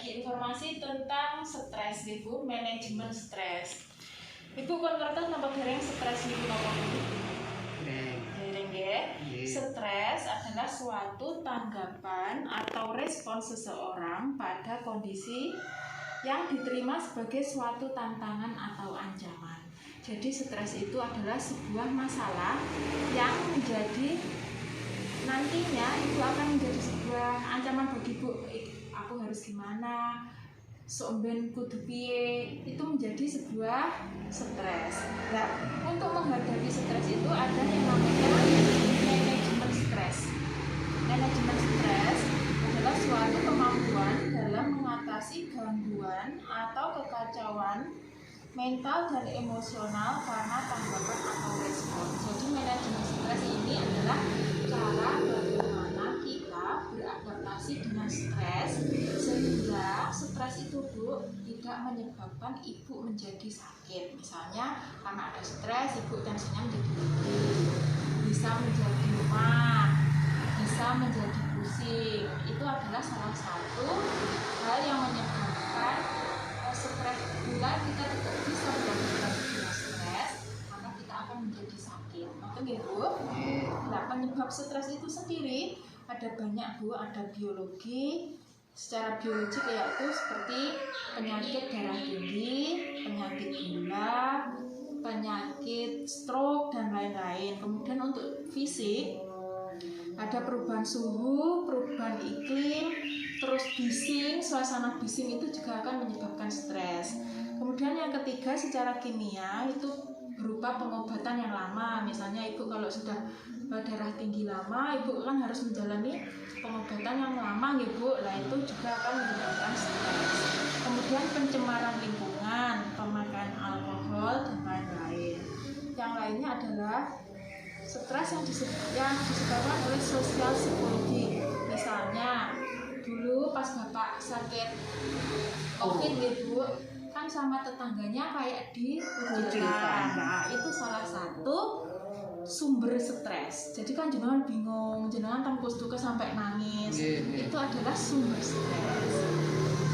berbagi informasi tentang stres, Ibu, manajemen stres. Ibu kon ngertos napa dereng stres niku napa niku? Dereng nggih. Stres adalah suatu tanggapan atau respon seseorang pada kondisi yang diterima sebagai suatu tantangan atau ancaman. Jadi stres itu adalah sebuah masalah yang menjadi nantinya itu akan menjadi sebuah ancaman bagi ibu. Aku harus gimana? Somben kudu piye? Itu menjadi sebuah stres. Nah, untuk menghadapi stres itu ada yang namanya manajemen stres. Manajemen stres adalah suatu kemampuan dalam mengatasi gangguan atau kekacauan mental dan emosional karena tanggapan atau respon. Jadi manajemen stres ini adalah cara bagaimana kita beradaptasi dengan stres sehingga stres itu Bu tidak menyebabkan ibu menjadi sakit. Misalnya karena ada stres ibu tensinya menjadi tinggi, bisa menjadi lemah, bisa menjadi pusing. Itu adalah salah satu hal yang menyebabkan stres. Bila kita tidak bisa beradaptasi dengan stres, maka kita akan menjadi sakit. Betul ya Bu? Nah, penyebab stres itu sendiri ada banyak Bu, ada biologi. Secara biologi yaitu seperti penyakit darah tinggi, penyakit gula, penyakit stroke dan lain-lain. Kemudian untuk fisik ada perubahan suhu, perubahan iklim, terus bising, suasana bising itu juga akan menyebabkan stres. Kemudian yang ketiga secara kimia itu berupa pengobatan yang lama. Misalnya ibu kalau sudah darah tinggi lama, ibu kan harus menjalani pengobatan yang lama ibu. Nah itu juga akan menyebabkan stres. Kemudian pencemaran lingkungan, pemakaian alkohol dan lain-lain. Yang lainnya adalah stres yang disebabkan oleh sosial psikologi. Misalnya dulu pas bapak sakit COVID gitu kan sama tetangganya kayak dikucilkan. Nah itu salah satu sumber stres. Jadi kan jenengan bingung, jenengan tembus duka sampai nangis. Itu adalah sumber stres.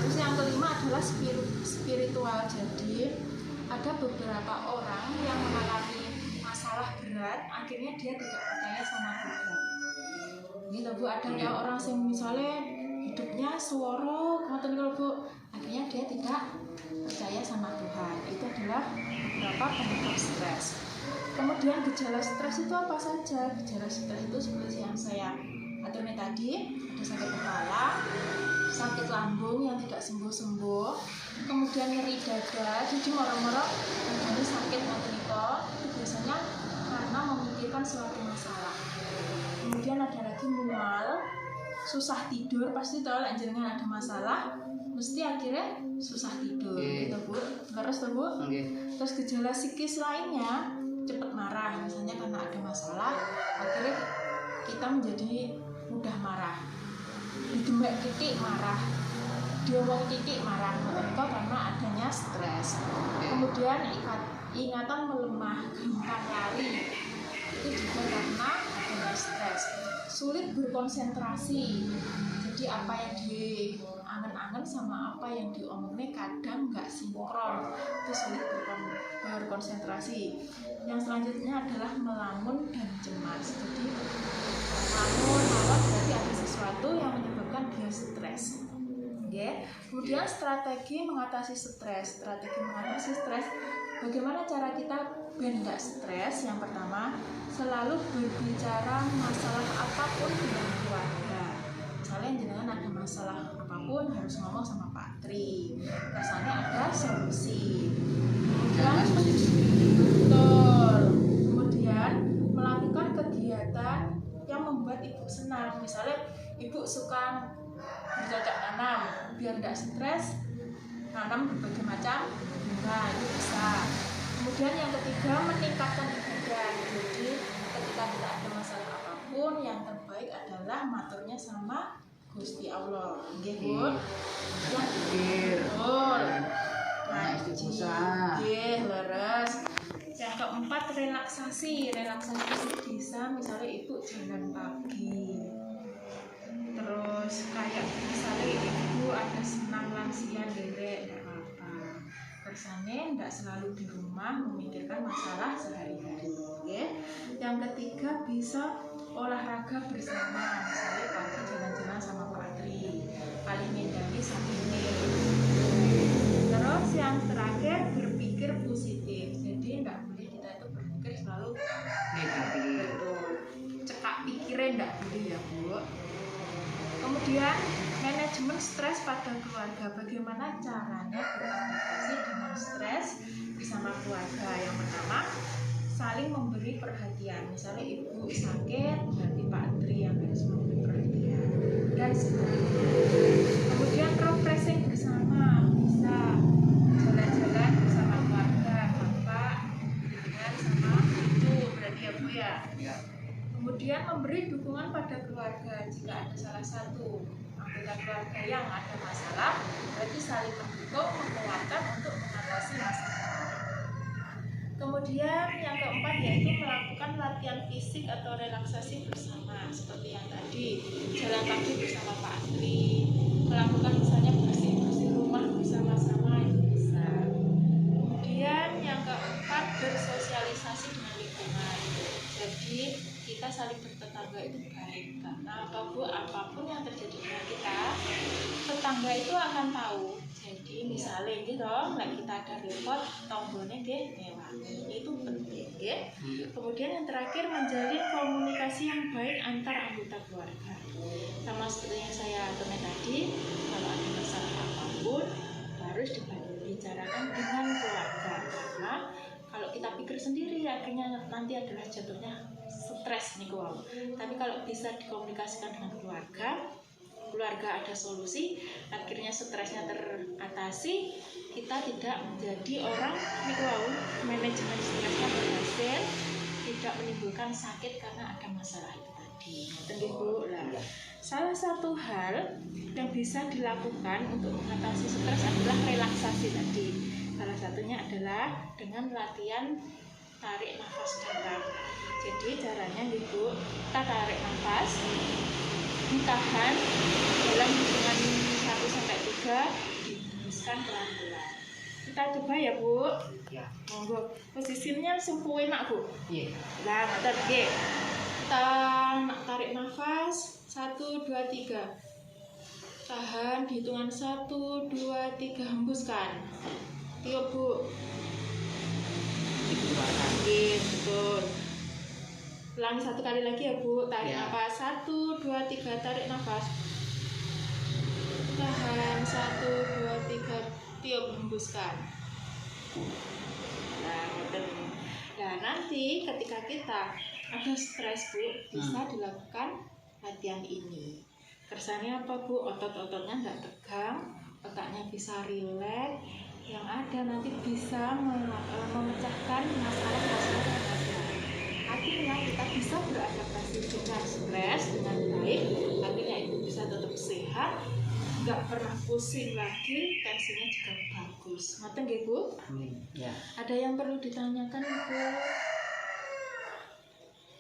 Terus yang kelima adalah spiritual. Jadi ada beberapa orang yang mengalami masalah berat, akhirnya dia tidak percaya sama Tuhan. Ini Bu, ada yang orang yang misalnya hidupnya suara, ngoten niku Bu, akhirnya dia tidak percaya sama Tuhan. Itu adalah beberapa penyebab stres. Kemudian gejala stres itu apa saja? Gejala stres itu seperti yang saya aturnya tadi, ada sakit kepala, sakit lambung yang tidak sembuh-sembuh, kemudian nyeri dada, jadi morong-morong menjadi sakit ngoten niku, itu biasanya karena memikirkan suatu masalah. Kemudian ada lagi mual, susah tidur, pasti tahu lah jenengan ada masalah, mesti akhirnya susah tidur, gitu Bu. Terus tuh Bu, terus gejala psikis lainnya cepat marah, misalnya karena ada masalah, akhirnya kita menjadi mudah marah, didemek titik marah, diomong titik marah, itu karena adanya stres. Kemudian ingatan melemah, gampang lari, itu juga karena adanya stres. Sulit berkonsentrasi, jadi apa yang diangen-angen sama apa yang diomongnya kadang nggak sinkron, itu sulit berkonsentrasi. Yang selanjutnya adalah melamun dan cemas. Jadi melamun berarti ada sesuatu yang menyebabkan dia stres. Kemudian strategi mengatasi stres. Bagaimana cara kita biar nggak stres? Yang pertama, selalu berbicara masalah apapun dengan keluarga. Misalnya jenengan ada masalah apapun harus ngomong sama Pak Tri. Rasanya ada solusi. Kemudian melakukan kegiatan yang membuat ibu senang. Misalnya ibu suka bercocok tanam, biar nggak stres, tanam berbagai macam bunga, itu bisa. Kemudian yang ketiga, meningkatkan ibadah. Jadi ketika tidak ada masalah apapun, yang terbaik adalah maturnya sama Gusti Allah. Nggih, Bu. Yang nggih, leres. Yang keempat, relaksasi. Relaksasi itu bisa misalnya ibu jalan pagi. Terus kayak misalnya ibu ada senam kasihan derek, nggak apa-apa. Kersane nggak selalu di rumah memikirkan masalah sehari-hari. Oke. Yang ketiga bisa olahraga bersama, misalnya pagi jalan-jalan sama Pak Tri, paling ngendani sambil ini. Terus yang terakhir berpikir positif, jadi nggak boleh kita itu berpikir selalu negatif. betul, cekak pikirin nggak boleh ya Bu. Kemudian manajemen stres pada keluarga, bagaimana caranya beradaptasi dengan stres bersama keluarga. Yang pertama, saling memberi perhatian, misalnya ibu sakit berarti Pak Tri yang harus memberi perhatian dan sebagainya. Kemudian refreshing bersama, bisa jalan-jalan bersama keluarga, bapak dengan sama ibu, berarti ya Bu ya. Kemudian memberi dukungan pada keluarga jika ada salah satu anggota keluarga yang ada masalah, berarti saling mendukung, menguatkan untuk mengatasi masalah. Kemudian yang keempat yaitu melakukan latihan fisik atau relaksasi bersama, seperti yang tadi jalan kaki bersama Pak Tri, melakukan misalnya bersih-bersih rumah bersama-sama itu bisa. Kemudian yang keempat bersosialisasi dengan lingkungan. Jadi kita saling bertetangga itu baik, karena apa Bu, apapun yang terjadi dengan kita, tetangga itu akan tahu. Jadi misalnya gitu, like kita ada repot, tombolnya dia ngewangi, itu penting ya. Kemudian yang terakhir menjalin komunikasi yang baik antar anggota keluarga. Sama seperti yang saya komen tadi, kalau ada masalah apapun harus dibicarakan dengan keluarga, karena kalau kita pikir sendiri akhirnya nanti adalah jatuhnya stres nih wow. Tapi kalau bisa dikomunikasikan dengan keluarga ada solusi, akhirnya stresnya teratasi, kita tidak menjadi orang nih wow, manajemen stresnya berhasil, tidak menimbulkan sakit karena ada masalah itu tadi. Bu. Nah, salah satu hal yang bisa dilakukan untuk mengatasi stres adalah relaksasi tadi. Salah satunya adalah dengan latihan tarik nafas dalam. Jadi caranya Ibu, kita tarik nafas, ditahan dalam hitungan 1-3, dihembuskan pelan-pelan. Kita coba ya Bu. Ya. Monggo. Posisinya sempu enak Bu. Iya. Nah, oke. Kita tarik nafas 1, 2, 3. Tahan di hitungan 1, 2, 3, hembuskan. Tiup Bu. Betul. Ulangi 1 kali lagi ya Bu. Tarik nafas 1, 2, 3, tarik nafas. Tahan 1, 2, 3, tiup, hembuskan. Nah, betul. Nah, nanti ketika kita ada stres Bu, bisa dilakukan latihan ini. Kersane apa Bu? Otot-ototnya nggak tegang, otaknya bisa rileks. Yang ada nanti bisa memecahkan masalah-masalah yang ada. Akhirnya kita bisa beradaptasi dengan stres dengan baik. Akhirnya ibu bisa tetap sehat, nggak pernah pusing lagi, tensinya juga bagus. Ngoten nggih Bu? Ya. Ada yang perlu ditanyakan Bu?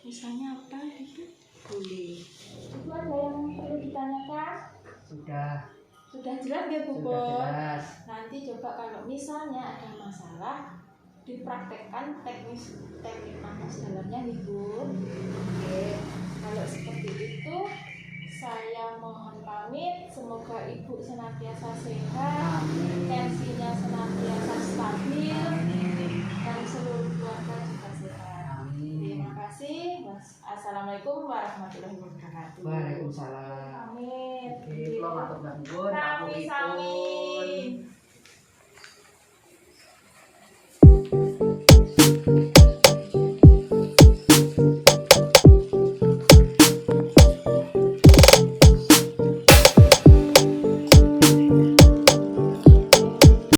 Misalnya apa gitu? Boleh. Itu ada yang perlu ditanyakan? Sudah jelas ya Bu? Sudah jelas. Nanti coba kalau misalnya ada masalah, dipraktekkan teknik nafas dalamnya nih Bu. Oke, kalau seperti itu saya mohon pamit. Semoga Ibu senantiasa sehat, tensinya senantiasa stabil, dan seluruh keluarga juga sehat. Terima kasih. Assalamualaikum warahmatullahi wabarakatuh. Waalaikumsalam. Amin. Oke, kalau matur nuwun. Sami-sami.